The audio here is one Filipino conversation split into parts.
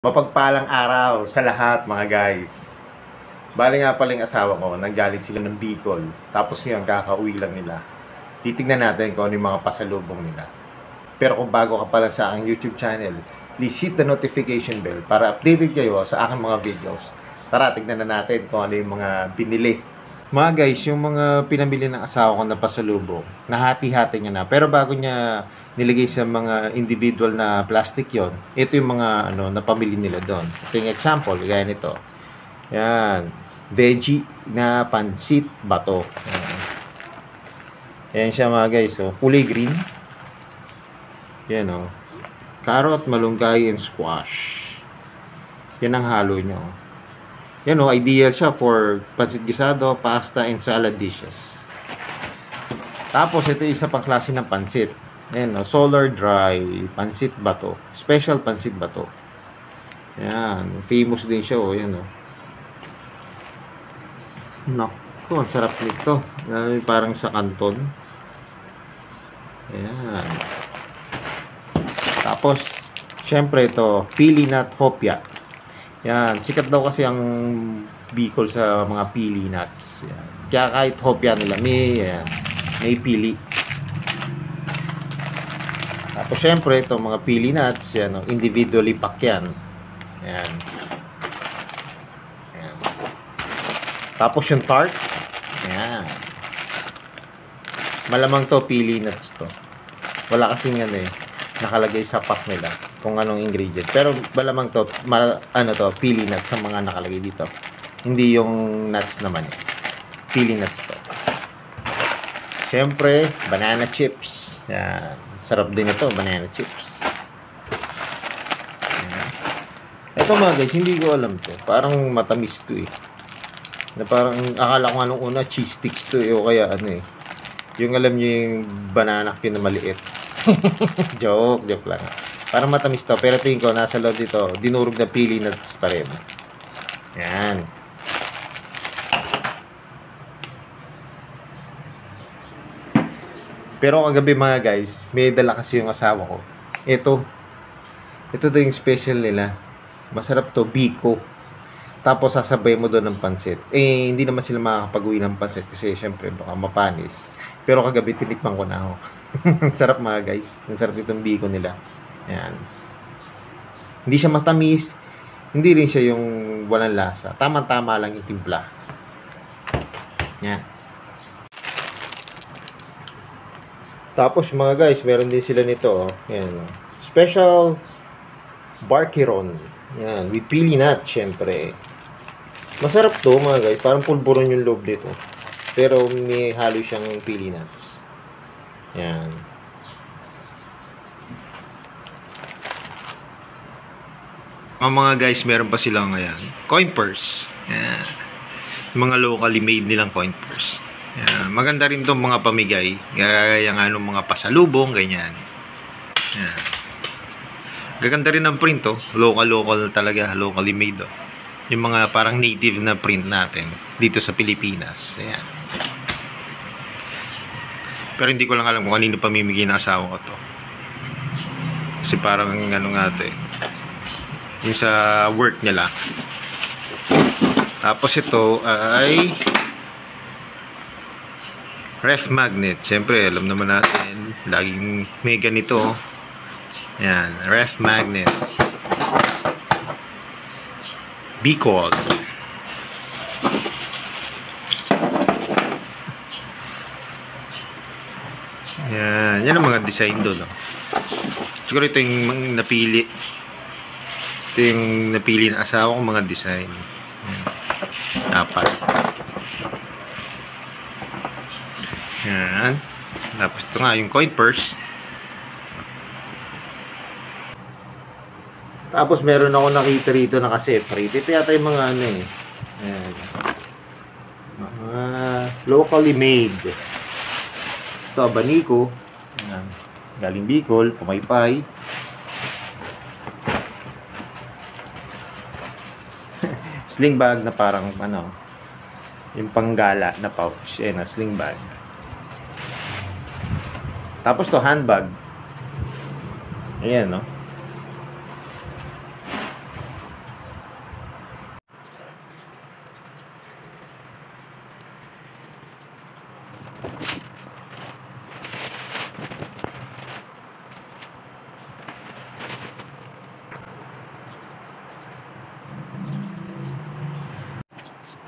Mapagpalang araw sa lahat mga guys. Bali nga pala yung asawa ko, nanggaling sila ng Bicol. Tapos yun, kakauwi lang nila. Titignan natin kung ano yung mga pasalubong nila. Pero kung bago ka pala sa aking YouTube channel, please hit the notification bell para updated kayo sa aking mga videos. Tara, tignan na natin kung ano yung mga binili. Mga guys, yung mga pinamili ng asawa ko na pasalubong, nahati-hati niya na. Pero bago niya nilagay sa mga individual na plastic yon, ito yung mga napamili nila doon. Ito yung example, gaya nito. Yan, veggie na pansit bato. Yan siya mga guys, oh. Kulay green. Yan oh. Carrot, malunggay, and squash. Yan ang halo nyo. Yan oh, ideal siya for pansit gisado, pasta, and salad dishes. Tapos ito isa pang klase ng pansit. Ayan, no, solar dry, pansit bato. Special pansit bato. Ayan, famous din siya, oh. Ayan, oh. Naku, ang sarap nito. Parang sa kanton. Ayan. Tapos, syempre ito, pili nut hopya. Ayan, sikat daw kasi ang Bicol sa mga pili nuts. Ayan. Kaya kahit hopya nila, may pili. Tapos syempre itong mga pili nuts, yan, individually pack yan. Ayan. Ayan. Tapos yung tart, ayan. Malamang to pili nuts to. Wala kasing nakalagay sa pack nila kung anong ingredient. Pero malamang to, pili nuts sa mga nakalagay dito. Hindi yung nuts naman eh. Pili nuts to. Syempre, banana chips. Yan. Sarap din ito, banana chips. Ayan. Ito mga guys, hindi ko alam to. Parang matamis to eh. Na parang, akala ko nga nung una, cheese sticks to eh. O kaya yung alam nyo yung banana cue na maliit. joke lang. Parang matamis to. Pero tingin ko, nasa loob dito, dinurog na pili nuts pa rin. Yan. Pero kagabi mga guys, may dala kasi yung asawa ko. Ito daw yung special nila. Masarap to, biko. Tapos sasabay mo doon ng pansit. Eh, hindi naman sila makakapag-uwi ng pansit kasi syempre baka mapanis. Pero kagabi tinikman ko na ako. Sarap mga guys. Ang sarap itong biko nila. Ayan. Hindi siya matamis. Hindi rin siya yung walang lasa. Tama-tama lang yung timpla. Yan. Tapos mga guys, meron din sila nito, oh. Yan. Special Barkeron. Yan, with pili nut, syempre. Masarap to mga guys, parang pulburon yung loob dito. Pero may halo siyang pili nuts. Yan. Mga guys, meron pa silang coin purse. Yan. Mga locally made nilang coin purse. Yan. Maganda rin itong mga pamigay. Gaya nga ng mga pasalubong, ganyan. Yan. Gaganda rin ang print, oh. Local talaga. Locally made, oh. Yung mga parang native na print natin dito sa Pilipinas. Ayan. Pero hindi ko lang alam kung kanino pamimigay ng asawa ko to. Kasi parang nga to eh. Yung sa work nila. Tapos ito ay ref magnet. Siyempre, alam naman natin, laging may ganito. Yan, ref magnet. Bicol. Yan, yan ang mga design doon. Oh. Siguro ito yung napili. Ito yung napili ng asawa ko mga design. Yan. Dapat. Yan. Tapos ito nga, yung coin purse. Tapos meron ako nakita rito na separate. Ito yata yung mga Ayan. Mga locally made. Ito, abaniko. Ayan. Galing Bicol, Pumaypay. Sling bag na parang yung panggala na pouch. Ayan, sling bag. Tapos to handbag. Ayan, no?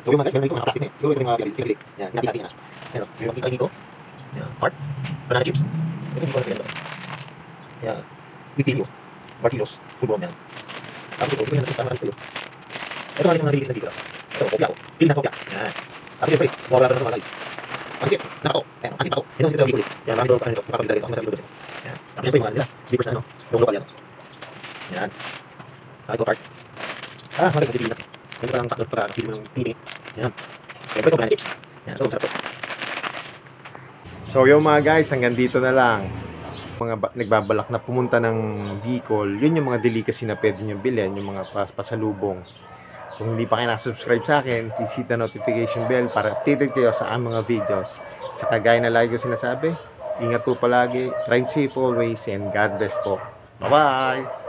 So yung mga guys, meron dito mga plastic na eh. Siguro ito yung mga pinagli. Yan, hinati-hati na. Ayan, yung makikita dito. Yan, heart, banana chips. Ito hindi ko na pinagli. Yan, pipino, martilos, pulbon yan. Tapos ito yung nasasama sa ilo. Ito mga nililiit na dito. Ito, kopya ko. Pili na kopya. Yan. Tapos yung plate, mawala na mga guys. Pansit, nakato. Ayan, pansit ako. Ito sa ulit. Yan, marami doon, makapagdala dito. Ako sa ilo doon. Yan. Tapos siyempre yung mga nila, slippers na ano, yung local yan. Yan. Ito cart. Maganda pipili natin. Ito lang takot para pili mo ng pili. Yan. Siyempre ito, banana chips. Yan, ito, sarap to. So yung mga guys, hanggang dito na lang. Nagbabalak na pumunta ng Bicol, yun yung mga delicacy na pwede nyo bilhin, yung mga pasalubong. Kung hindi pa kayo nakasubscribe sa akin, please hit the notification bell para updated kayo sa aming mga videos. Sa kagaya na lagi ko sinasabi, ingat po palagi, ride safe always, and God bless po. Bye-bye!